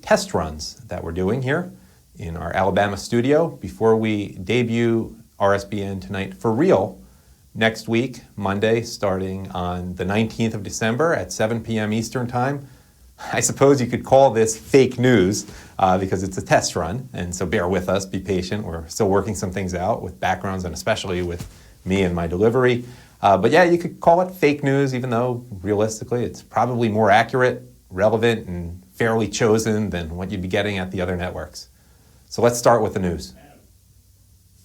test runs that we're doing here in our Alabama studio before we debut RSBN Tonight for real next week, Monday, starting on the 19th of December at 7 p.m. Eastern Time. I suppose you could call this fake news because it's a test run, and so bear with us, be patient. We're still working some things out with backgrounds and especially with me and my delivery. But yeah, you could call it fake news, even though realistically it's probably more accurate, relevant, and fairly chosen than what you'd be getting at the other networks. So let's start with the news.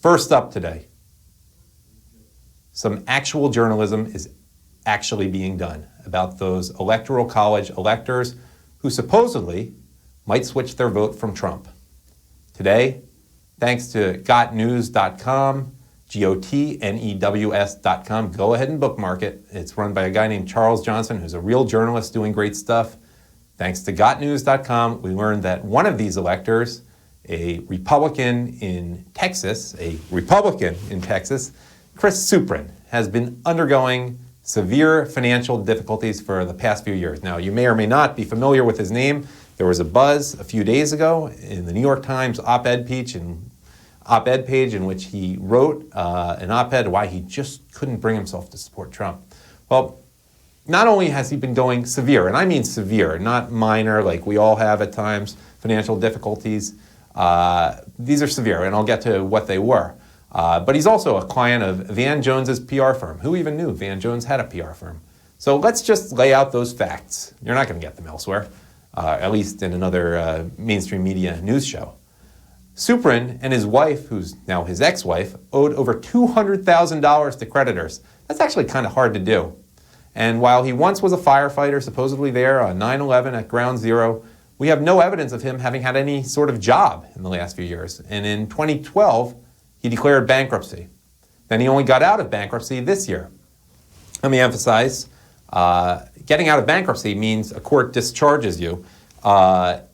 First up today, some actual journalism is actually being done about those Electoral College electors who supposedly might switch their vote from Trump. Today, thanks to gotnews.com, GOTNEWS.com, go ahead and bookmark it. It's run by a guy named Charles Johnson, who's a real journalist doing great stuff. Thanks to gotnews.com, we learned that one of these electors, a Republican in Texas, Chris Suprin, has been undergoing severe financial difficulties for the past few years. Now, you may or may not be familiar with his name. There was a buzz a few days ago in the New York Times op-ed page in which he wrote an op-ed why he just couldn't bring himself to support Trump. Well, not only has he been going severe, and I mean severe, not minor like we all have at times, financial difficulties. These are severe, and I'll get to what they were. But he's also a client of Van Jones's PR firm. Who even knew Van Jones had a PR firm? So let's just lay out those facts. You're not going to get them elsewhere, at least in another mainstream media news show. Suprin and his wife, who's now his ex-wife, owed over $200,000 to creditors. That's actually kind of hard to do. And while he once was a firefighter, supposedly there on 9/11 at Ground Zero, we have no evidence of him having had any sort of job in the last few years. And in 2012, he declared bankruptcy. Then he only got out of bankruptcy this year. Let me emphasize, getting out of bankruptcy means a court discharges you.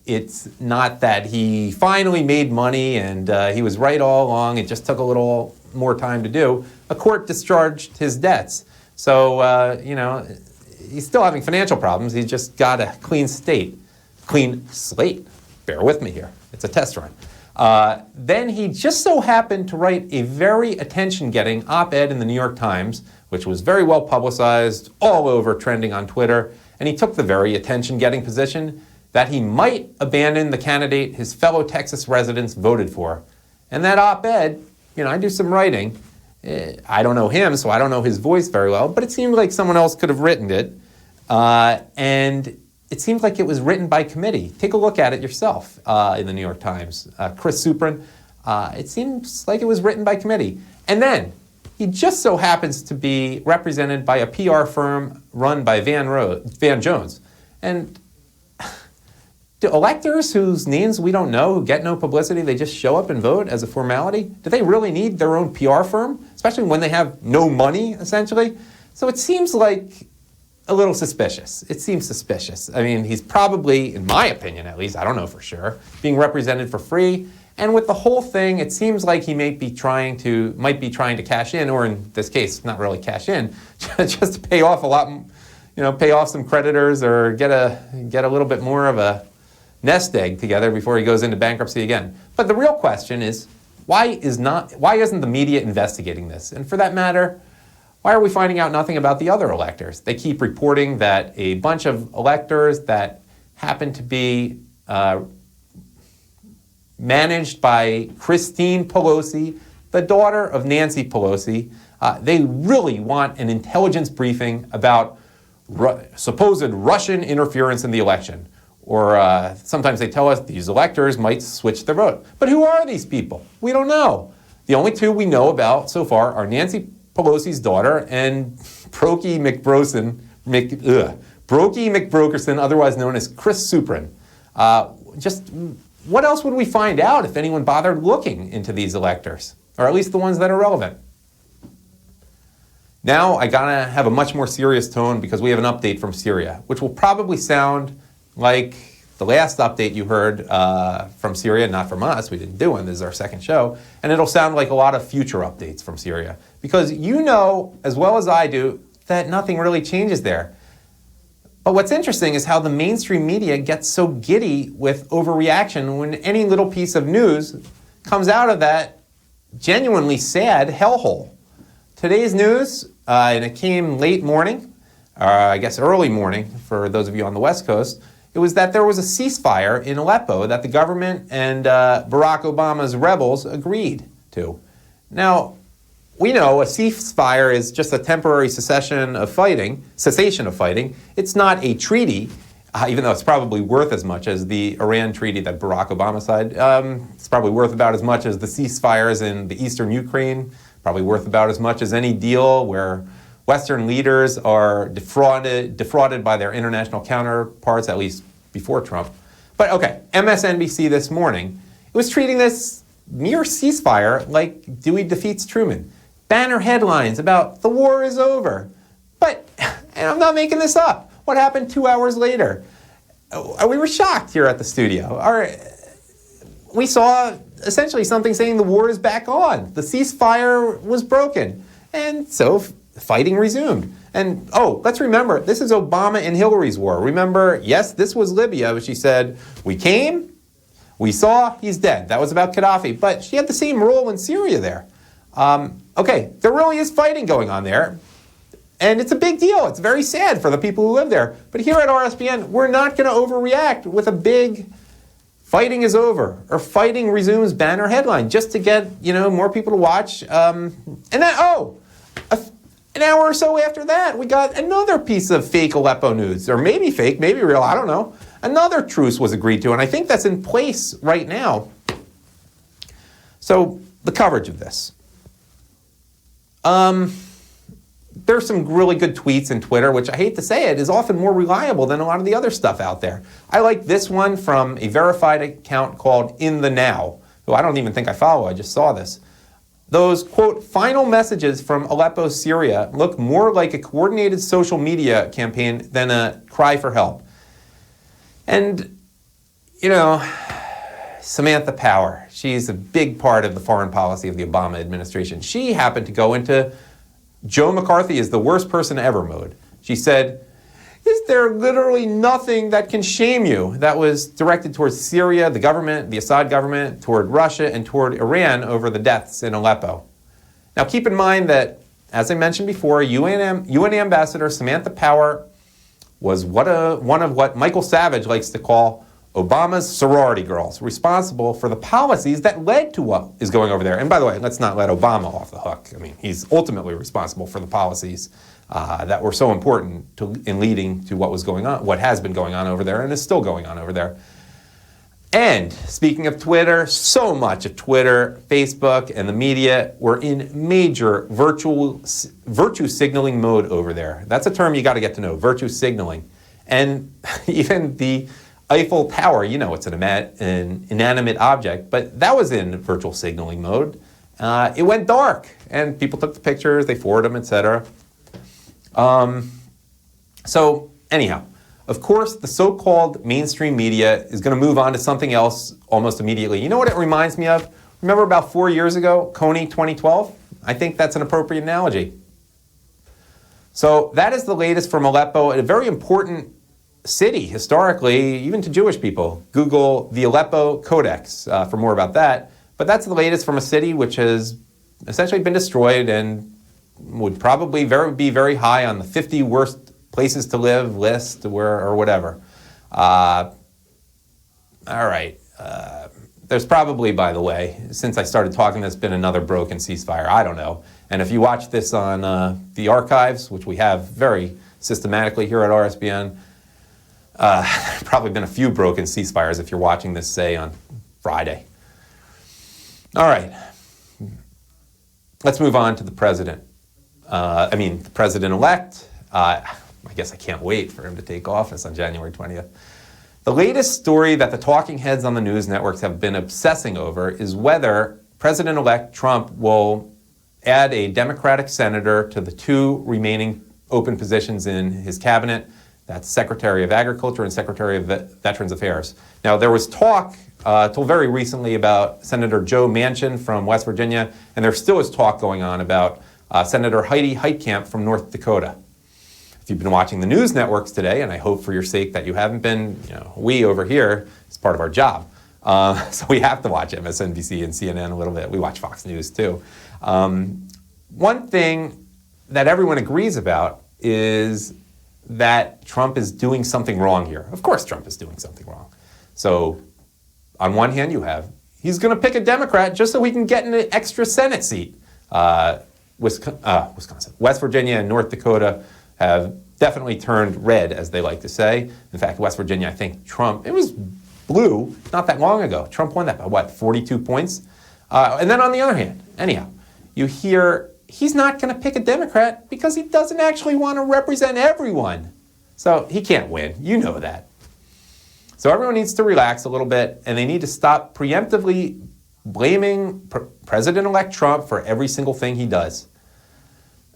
It's not that he finally made money and he was right all along. It just took a little more time to do. A court discharged his debts. So, he's still having financial problems. He's just got a clean slate. Bear with me here. It's a test run. Then he just so happened to write a very attention-getting op-ed in the New York Times, which was very well publicized, all over trending on Twitter, and he took the very attention-getting position that he might abandon the candidate his fellow Texas residents voted for. And that op-ed, I do some writing. I don't know him, so I don't know his voice very well, but it seemed like someone else could have written it. And it seems like it was written by committee. Take a look at it yourself in the New York Times. Chris Suprin, it seems like it was written by committee. And then he just so happens to be represented by a PR firm run by Van Jones. And do electors whose names we don't know, who get no publicity, they just show up and vote as a formality? Do they really need their own PR firm, especially when they have no money, essentially? So it seems like a little suspicious. It seems suspicious. I mean, he's probably, in my opinion at least, I don't know for sure, being represented for free. And with the whole thing, it seems like he might be trying to cash in, or in this case, not really cash in, just to pay off a lot, pay off some creditors or get a little bit more of a nest egg together before he goes into bankruptcy again. But the real question is, why isn't the media investigating this? And for that matter, why are we finding out nothing about the other electors? They keep reporting that a bunch of electors that happen to be managed by Christine Pelosi, the daughter of Nancy Pelosi, they really want an intelligence briefing about supposed Russian interference in the election. Or sometimes they tell us these electors might switch their vote. But who are these people? We don't know. The only two we know about so far are Nancy Pelosi's daughter and Brokey McBrokerson, otherwise known as Chris Suprin. Just what else would we find out if anyone bothered looking into these electors, or at least the ones that are relevant? Now I gotta have a much more serious tone because we have an update from Syria, which will probably sound like the last update you heard from Syria, not from us, we didn't do one, this is our second show, and it'll sound like a lot of future updates from Syria. Because you know, as well as I do, that nothing really changes there. But what's interesting is how the mainstream media gets so giddy with overreaction when any little piece of news comes out of that genuinely sad hellhole. Today's news, and it came late morning, I guess early morning for those of you on the West Coast, it was that there was a ceasefire in Aleppo that the government and Barack Obama's rebels agreed to. Now, we know a ceasefire is just a temporary cessation of fighting. It's not a treaty, even though it's probably worth as much as the Iran treaty that Barack Obama signed. It's probably worth about as much as the ceasefires in the eastern Ukraine, probably worth about as much as any deal where Western leaders are defrauded by their international counterparts, at least before Trump. But okay, MSNBC this morning, it was treating this mere ceasefire like Dewey defeats Truman. Banner headlines about the war is over. But, and I'm not making this up, what happened 2 hours later? We were shocked here at the studio. We saw essentially something saying the war is back on. The ceasefire was broken. And so fighting resumed. And, let's remember, this is Obama and Hillary's war. Remember, yes, this was Libya, but she said, we came, we saw, he's dead. That was about Gaddafi. But she had the same role in Syria there. There really is fighting going on there. And it's a big deal. It's very sad for the people who live there. But here at RSBN, we're not going to overreact with a big fighting is over or fighting resumes banner headline just to get, more people to watch. An hour or so after that, we got another piece of fake Aleppo news, or maybe fake, maybe real, I don't know. Another truce was agreed to, and I think that's in place right now. So, the coverage of this. There's some really good tweets in Twitter, which I hate to say it, is often more reliable than a lot of the other stuff out there. I like this one from a verified account called In the Now, who I don't even think I follow, I just saw this. Those, quote, final messages from Aleppo, Syria look more like a coordinated social media campaign than a cry for help. And, Samantha Power, she's a big part of the foreign policy of the Obama administration. She happened to go into Joe McCarthy is the worst person ever mode. She said, is there literally nothing that can shame you? That was directed towards Syria, the government, the Assad government, toward Russia, and toward Iran over the deaths in Aleppo. Now keep in mind that, as I mentioned before, UN Ambassador Samantha Power was one of what Michael Savage likes to call Obama's sorority girls, responsible for the policies that led to what is going over there. And by the way, let's not let Obama off the hook. I mean, he's ultimately responsible for the policies that were so important in leading to what was going on, what has been going on over there and is still going on over there. And speaking of Twitter, so much of Twitter, Facebook, and the media were in major virtue signaling mode over there. That's a term you got to get to know, virtue signaling. And even the Eiffel Tower, it's an inanimate object, but that was in virtual signaling mode. It went dark, and people took the pictures, they forwarded them, etc. So anyhow, of course, the so-called mainstream media is going to move on to something else almost immediately. You know what it reminds me of? Remember about 4 years ago, Coney 2012? I think that's an appropriate analogy. So that is the latest from Aleppo, a very important city historically, even to Jewish people. Google the Aleppo Codex for more about that. But that's the latest from a city which has essentially been destroyed and would probably be very high on the 50 worst places to live list or whatever. All right. There's probably, by the way, since I started talking, there's been another broken ceasefire. I don't know. And if you watch this on the archives, which we have very systematically here at RSBN, probably been a few broken ceasefires if you're watching this, say, on Friday. All right. Let's move on to the president. The president-elect. I guess I can't wait for him to take office on January 20th. The latest story that the talking heads on the news networks have been obsessing over is whether President-elect Trump will add a Democratic senator to the two remaining open positions in his cabinet. That's Secretary of Agriculture and Secretary of Veterans Affairs. Now, there was talk till very recently about Senator Joe Manchin from West Virginia, and there still is talk going on about Senator Heidi Heitkamp from North Dakota. If you've been watching the news networks today, and I hope for your sake that you haven't been, we over here, it's part of our job. So we have to watch MSNBC and CNN a little bit. We watch Fox News too. One thing that everyone agrees about is that Trump is doing something wrong here. Of course Trump is doing something wrong. So on one hand, he's going to pick a Democrat just so he can get an extra Senate seat. Wisconsin, West Virginia, and North Dakota have definitely turned red, as they like to say. In fact, West Virginia, I think Trump, it was blue not that long ago. Trump won that by 42 points? And then on the other hand, anyhow, you hear he's not going to pick a Democrat because he doesn't actually want to represent everyone. So he can't win. You know that. So everyone needs to relax a little bit, and they need to stop preemptively blaming President-elect Trump for every single thing he does.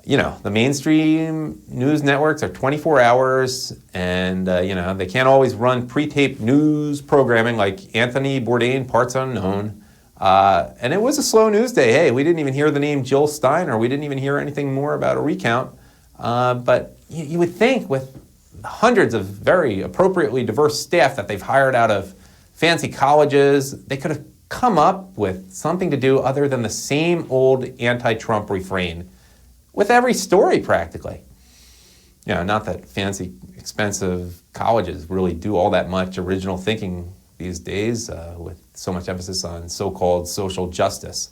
The mainstream news networks are 24 hours, and, they can't always run pre-taped news programming like Anthony Bourdain, Parts Unknown. And it was a slow news day. Hey, we didn't even hear the name Jill Steiner. We didn't even hear anything more about a recount. But you would think with hundreds of very appropriately diverse staff that they've hired out of fancy colleges, they could have come up with something to do other than the same old anti-Trump refrain with every story practically. Not that fancy, expensive colleges really do all that much original thinking these days with so much emphasis on so-called social justice.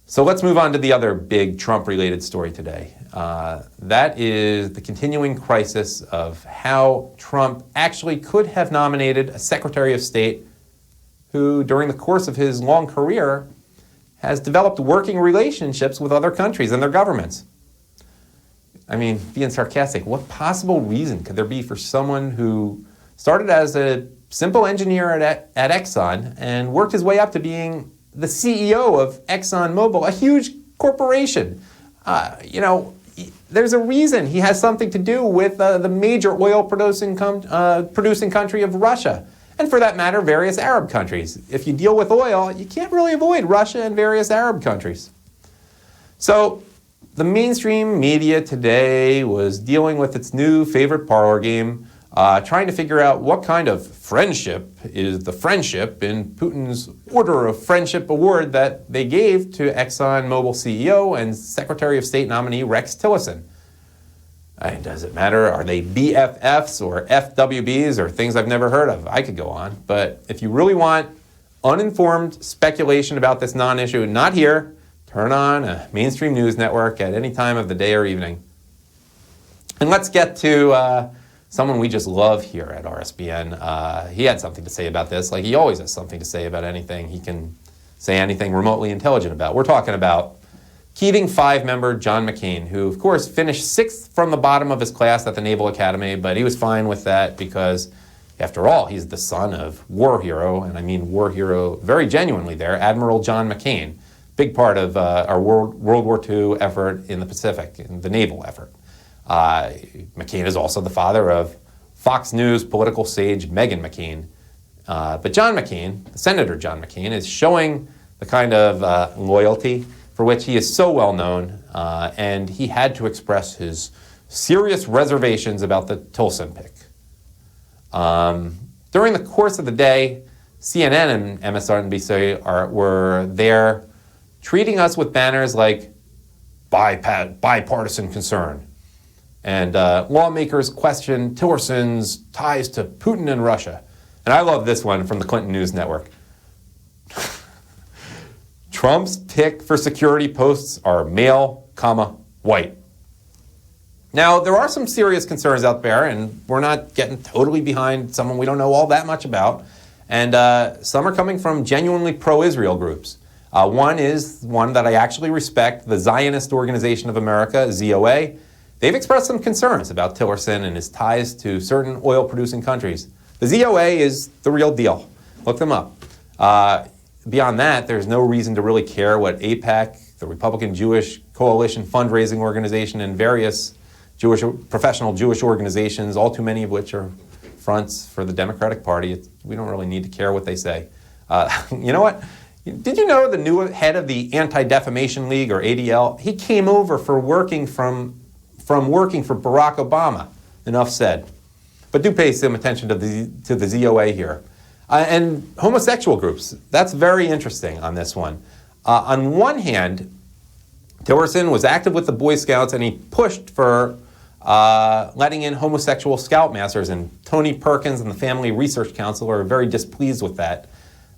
So let's move on to the other big Trump-related story today. That is the continuing crisis of how Trump actually could have nominated a Secretary of State who, during the course of his long career, has developed working relationships with other countries and their governments. I mean, being sarcastic, what possible reason could there be for someone who started as a simple engineer at Exxon and worked his way up to being the CEO of ExxonMobil, a huge corporation? There's a reason he has something to do with the major oil producing country of Russia. And for that matter, various Arab countries. If you deal with oil, you can't really avoid Russia and various Arab countries. So the mainstream media today was dealing with its new favorite parlor game, trying to figure out what kind of friendship is the friendship in Putin's Order of Friendship Award that they gave to ExxonMobil CEO and Secretary of State nominee Rex Tillerson. Does it matter? Are they BFFs or FWBs or things I've never heard of? I could go on. But if you really want uninformed speculation about this non-issue, not here. Turn on a mainstream news network at any time of the day or evening. And let's get to someone we just love here at RSBN. He had something to say about this, like he always has something to say about anything he can say anything remotely intelligent about. We're talking about Keating 5 member John McCain, who, of course, finished 6th from the bottom of his class at the Naval Academy, but he was fine with that because, after all, he's the son of war hero, and I mean war hero very genuinely there, Admiral John McCain, big part of our World War II effort in the Pacific, in the naval effort. McCain is also the father of Fox News political sage Meghan McCain. But John McCain, Senator John McCain, is showing the kind of loyalty for which he is so well known, and he had to express his serious reservations about the Tillerson pick. During the course of the day, CNN and MSNBC were there treating us with banners like bipartisan concern, and lawmakers question Tillerson's ties to Putin and Russia. And I love this one from the Clinton News Network. Trump's pick for security posts are male, white. Now, there are some serious concerns out there, and we're not getting totally behind someone we don't know all that much about. And some are coming from genuinely pro-Israel groups. One is one that I actually respect, the Zionist Organization of America, ZOA. They've expressed some concerns about Tillerson and his ties to certain oil-producing countries. The ZOA is the real deal. Look them up. Beyond that, there's no reason to really care what AIPAC, the Republican Jewish Coalition fundraising organization, and various professional Jewish organizations, all too many of which are fronts for the Democratic Party. We don't really need to care what they say. You know what? Did you know the new head of the Anti-Defamation League, or ADL, he came over for working from from working for Barack Obama. Enough said. But do pay some attention to the ZOA here. And homosexual groups, that's very interesting on this one. On one hand, Tillerson was active with the Boy Scouts, and he pushed for letting in homosexual scoutmasters, and Tony Perkins and the Family Research Council are very displeased with that.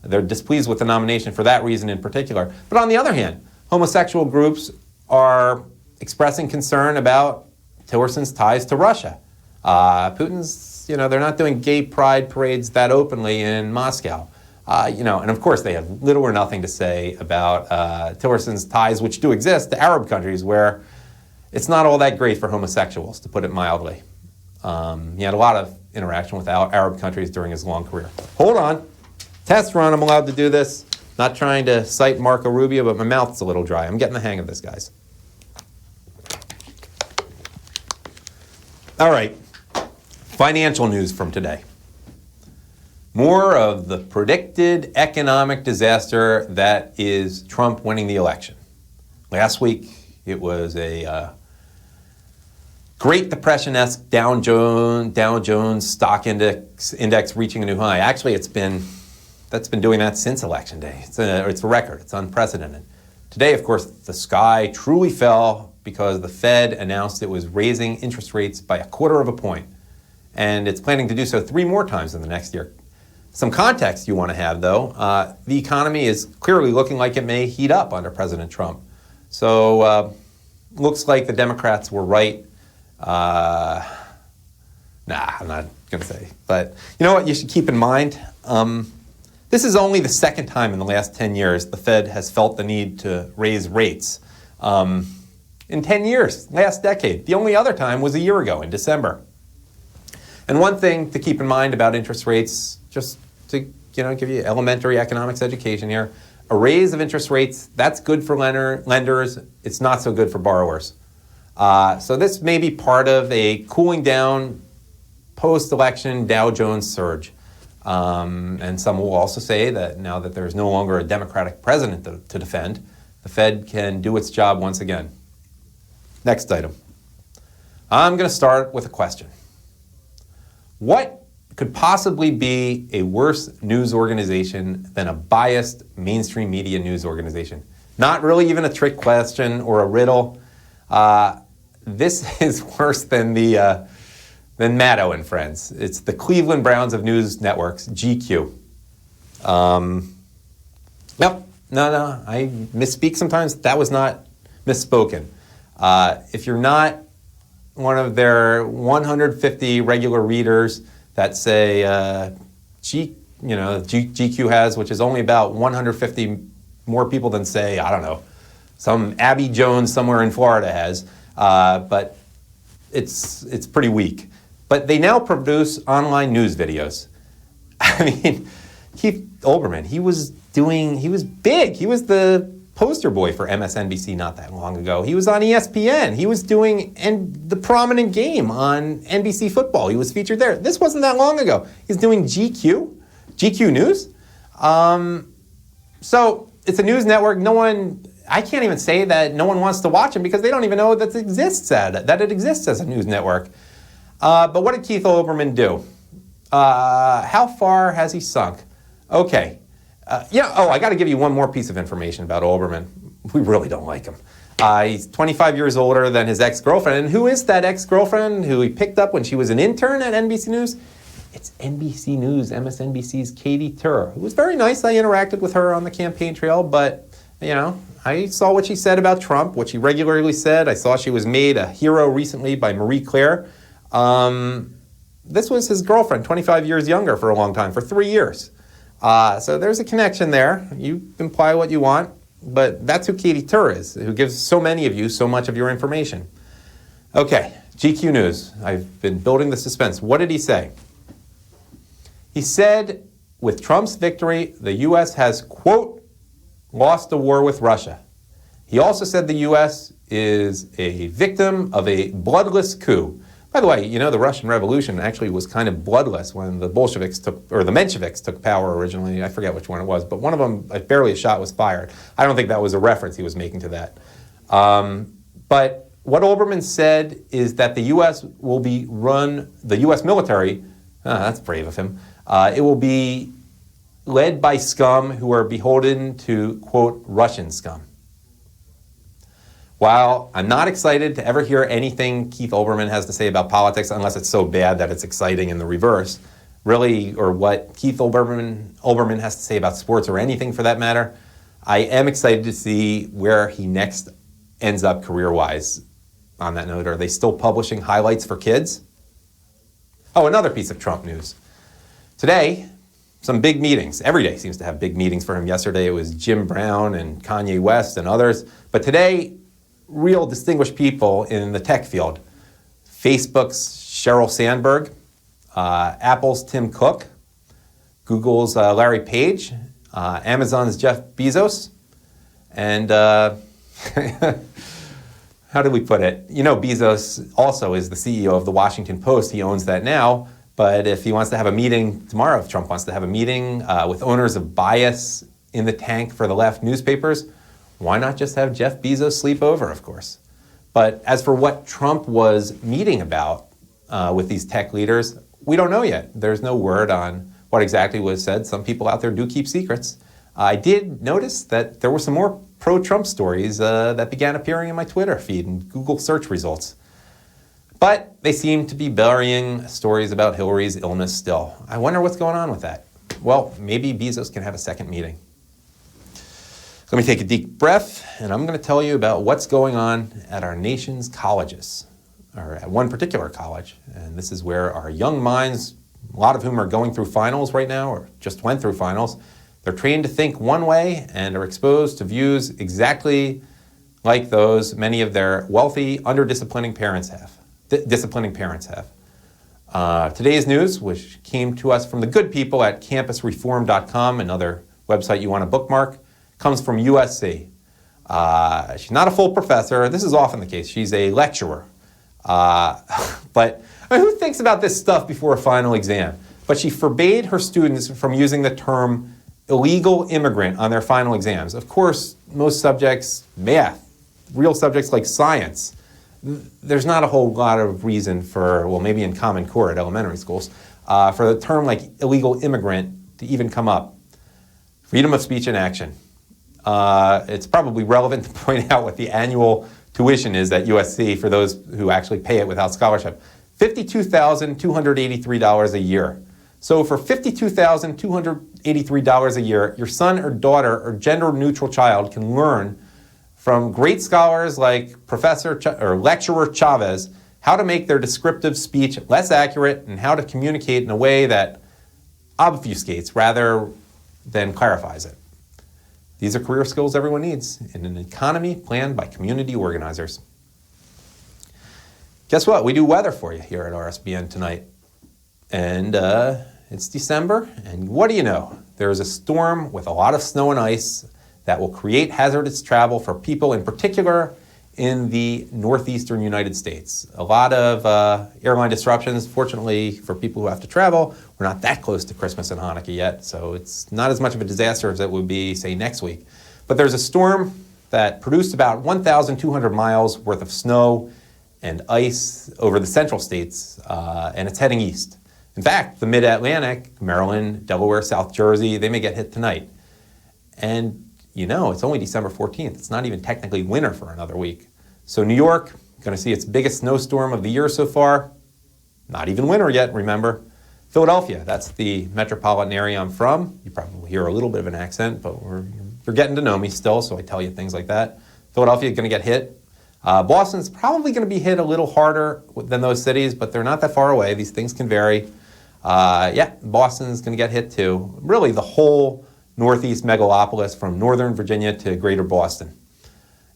They're displeased with the nomination for that reason in particular. But on the other hand, homosexual groups are expressing concern about Tillerson's ties to Russia. Putin's, they're not doing gay pride parades that openly in Moscow. And of course they have little or nothing to say about Tillerson's ties, which do exist, to Arab countries where it's not all that great for homosexuals, to put it mildly. He had a lot of interaction with Arab countries during his long career. Hold on. Test run, I'm allowed to do this. Not trying to cite Marco Rubio, but my mouth's a little dry. I'm getting the hang of this, guys. All right. Financial news from today. More of the predicted economic disaster that is Trump winning the election. Last week, it was a Great Depression-esque Dow Jones stock index reaching a new high. Actually, that's been doing that since Election Day. It's a record. It's unprecedented. Today, of course, the sky truly fell because the Fed announced it was raising interest rates by 1/4 point. And it's planning to do so 3 more times in the next year. Some context you want to have, though. The economy is clearly looking like it may heat up under President Trump. So looks like the Democrats were right. I'm not going to say. But you know what you should keep in mind? This is only the second time in the last 10 years the Fed has felt the need to raise rates. In 10 years, last decade. The only other time was a year ago in December. And one thing to keep in mind about interest rates, just to give you elementary economics education here, a raise of interest rates, that's good for lenders. It's not so good for borrowers. So this may be part of a cooling down post-election Dow Jones surge. And some will also say that now that there's no longer a Democratic president to defend, the Fed can do its job once again. Next item. I'm going to start with a question. What could possibly be a worse news organization than a biased mainstream media news organization? Not really even a trick question or a riddle. This is worse than Maddow and Friends. It's the Cleveland Browns of news networks, GQ. No, I misspeak sometimes. That was not misspoken. If you're not one of their 150 regular readers that say GQ has, which is only about 150 more people than, say, I don't know, some Abby Jones somewhere in Florida has, but it's pretty weak. But they now produce online news videos. I mean, Keith Olbermann, he was big. He was the poster boy for MSNBC not that long ago. He was on ESPN. He was doing the prominent game on NBC football. He was featured there. This wasn't that long ago. He's doing GQ News. So it's a news network. I can't even say that no one wants to watch him because they don't even know that it exists as a news network. But what did Keith Olbermann do? How far has he sunk? Okay. I got to give you one more piece of information about Olbermann. We really don't like him. He's 25 years older than his ex-girlfriend. And who is that ex-girlfriend who he picked up when she was an intern at NBC News? It's NBC News, MSNBC's Katie Tur, who was very nice. I interacted with her on the campaign trail, but, I saw what she said about Trump, what she regularly said. I saw she was made a hero recently by Marie Claire. This was his girlfriend, 25 years younger for a long time, for 3 years. So there's a connection there. You imply what you want, but that's who Katie Tur is, who gives so many of you so much of your information. Okay, GQ News. I've been building the suspense. What did he say? He said, with Trump's victory, the U.S. has, quote, lost the war with Russia. He also said the U.S. is a victim of a bloodless coup. By the way, the Russian Revolution actually was kind of bloodless when the Mensheviks took power originally. I forget which one it was, but one of them, barely a shot was fired. I don't think that was a reference he was making to that. But what Olbermann said is that the U.S. will be run, the U.S. military, that's brave of him, it will be led by scum who are beholden to, quote, Russian scum. While I'm not excited to ever hear anything Keith Olbermann has to say about politics, unless it's so bad that it's exciting in the reverse, really, or what Keith Olbermann has to say about sports or anything for that matter, I am excited to see where he next ends up career-wise. On that note, are they still publishing highlights for kids? Oh, another piece of Trump news. Today, some big meetings. Every day seems to have big meetings for him. Yesterday it was Jim Brown and Kanye West and others. But today, real distinguished people in the tech field. Facebook's Sheryl Sandberg, Apple's Tim Cook, Google's Larry Page, Amazon's Jeff Bezos, and how do we put it? You know, Bezos also is the CEO of the Washington Post. He owns that now. But if he wants to have a meeting tomorrow, if Trump wants to have a meeting with owners of bias in the tank for the left newspapers, why not just have Jeff Bezos sleep over, of course? But as for what Trump was meeting about with these tech leaders, we don't know yet. There's no word on what exactly was said. Some people out there do keep secrets. I did notice that there were some more pro-Trump stories that began appearing in my Twitter feed and Google search results. But they seem to be burying stories about Hillary's illness still. I wonder what's going on with that. Well, maybe Bezos can have a second meeting. Let me take a deep breath, and I'm going to tell you about what's going on at our nation's colleges, or at one particular college. And this is where our young minds, a lot of whom are going through finals right now, or just went through finals, they're trained to think one way and are exposed to views exactly like those many of their wealthy, under-disciplining parents have. Today's news, which came to us from the good people at campusreform.com, another website you want to bookmark, comes from USC. She's not a full professor. This is often the case. She's a lecturer. But I mean, who thinks about this stuff before a final exam? But she forbade her students from using the term illegal immigrant on their final exams. Of course, most subjects, math, real subjects like science, there's not a whole lot of reason for, well, maybe in Common Core at elementary schools, for the term like illegal immigrant to even come up. Freedom of speech in action. It's probably relevant to point out what the annual tuition is at USC for those who actually pay it without scholarship. $52,283 a year. So for $52,283 a year, your son or daughter or gender-neutral child can learn from great scholars like Lecturer Chavez how to make their descriptive speech less accurate and how to communicate in a way that obfuscates rather than clarifies it. These are career skills everyone needs in an economy planned by community organizers. Guess what? We do weather for you here at RSBN Tonight. And it's December, and what do you know? There's a storm with a lot of snow and ice that will create hazardous travel for people, in particular in the northeastern United States. A lot of airline disruptions. Fortunately, for people who have to travel, we're not that close to Christmas and Hanukkah yet, so it's not as much of a disaster as it would be, say, next week. But there's a storm that produced about 1,200 miles worth of snow and ice over the central states, and it's heading east. In fact, the mid-Atlantic, Maryland, Delaware, South Jersey, they may get hit tonight. And you know, it's only December 14th. It's not even technically winter for another week. So New York, going to see its biggest snowstorm of the year so far. Not even winter yet, remember. Philadelphia, that's the metropolitan area I'm from. You probably hear a little bit of an accent, but you're getting to know me still, so I tell you things like that. Philadelphia is going to get hit. Boston's probably going to be hit a little harder than those cities, but they're not that far away. These things can vary. Boston's going to get hit too. Really, the whole Northeast megalopolis from Northern Virginia to Greater Boston.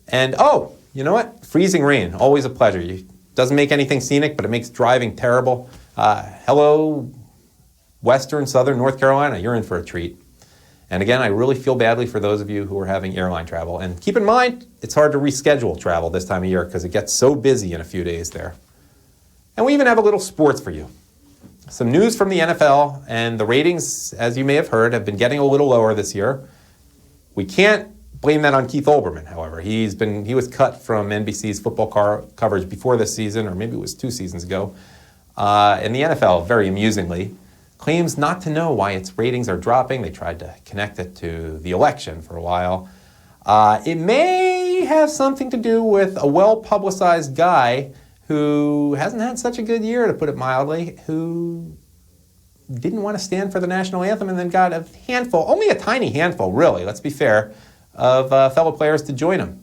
And oh, you know what? Freezing rain, always a pleasure. It doesn't make anything scenic, but it makes driving terrible. Hello, Western, Southern North Carolina, you're in for a treat. And again, I really feel badly for those of you who are having airline travel. And keep in mind, it's hard to reschedule travel this time of year because it gets so busy in a few days there. And we even have a little sports for you. Some news from the NFL, and the ratings, as you may have heard, have been getting a little lower this year. We can't blame that on Keith Olbermann, however. He was cut from NBC's football coverage before this season, or maybe it was 2 seasons ago. And the NFL, very amusingly, claims not to know why its ratings are dropping. They tried to connect it to the election for a while. It may have something to do with a well-publicized guy who hasn't had such a good year, to put it mildly, who didn't want to stand for the national anthem and then got a handful, only a tiny handful, really, let's be fair, of fellow players to join him.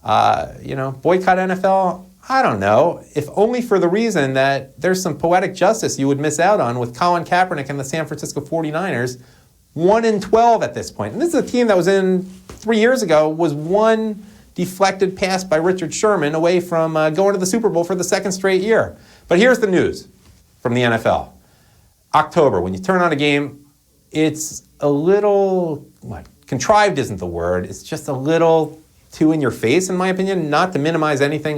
Boycott NFL, I don't know, if only for the reason that there's some poetic justice you would miss out on with Colin Kaepernick and the San Francisco 49ers, 1-12 at this point. And this is a team that was in 3 years ago, was one deflected pass by Richard Sherman away from going to the Super Bowl for the 2nd straight year. But here's the news from the NFL. October, when you turn on a game, it's a little, contrived isn't the word, it's just a little too in your face, in my opinion, not to minimize anything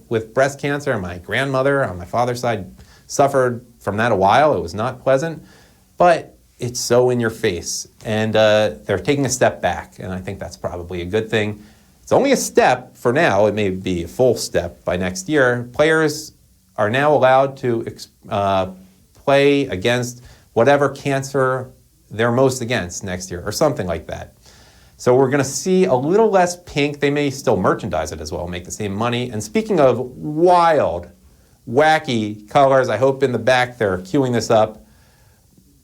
with breast cancer. My grandmother on my father's side suffered from that a while. It was not pleasant, but it's so in your face. And they're taking a step back, and I think that's probably a good thing. It's only a step for now. It may be a full step by next year. Players are now allowed to play against whatever cancer they're most against next year, or something like that. So we're going to see a little less pink. They may still merchandise it as well, make the same money. And speaking of wild, wacky colors, I hope in the back they're queuing this up.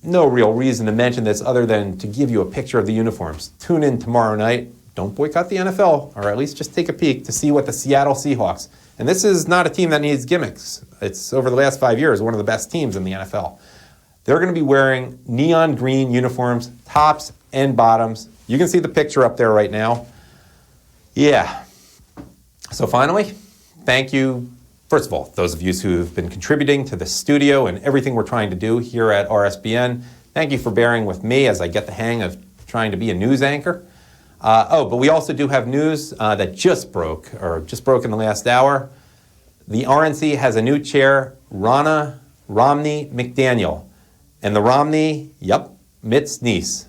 No real reason to mention this other than to give you a picture of the uniforms. Tune in tomorrow night. Don't boycott the NFL, or at least just take a peek to see what the Seattle Seahawks. And this is not a team that needs gimmicks. It's, over the last 5 years, one of the best teams in the NFL. They're going to be wearing neon green uniforms, tops and bottoms. You can see the picture up there right now. Yeah. So finally, thank you, first of all, those of you who have been contributing to the studio and everything we're trying to do here at RSBN. Thank you for bearing with me as I get the hang of trying to be a news anchor. But we also do have news that just broke in the last hour. The RNC has a new chair, Ronna Romney McDaniel. And the Romney, Mitt's niece.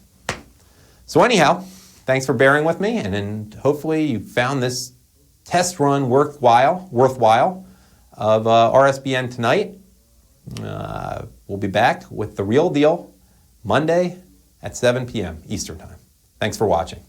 So anyhow, thanks for bearing with me, and hopefully you found this test run worthwhile of RSBN Tonight. We'll be back with The Real Deal Monday at 7 p.m. Eastern Time. Thanks for watching.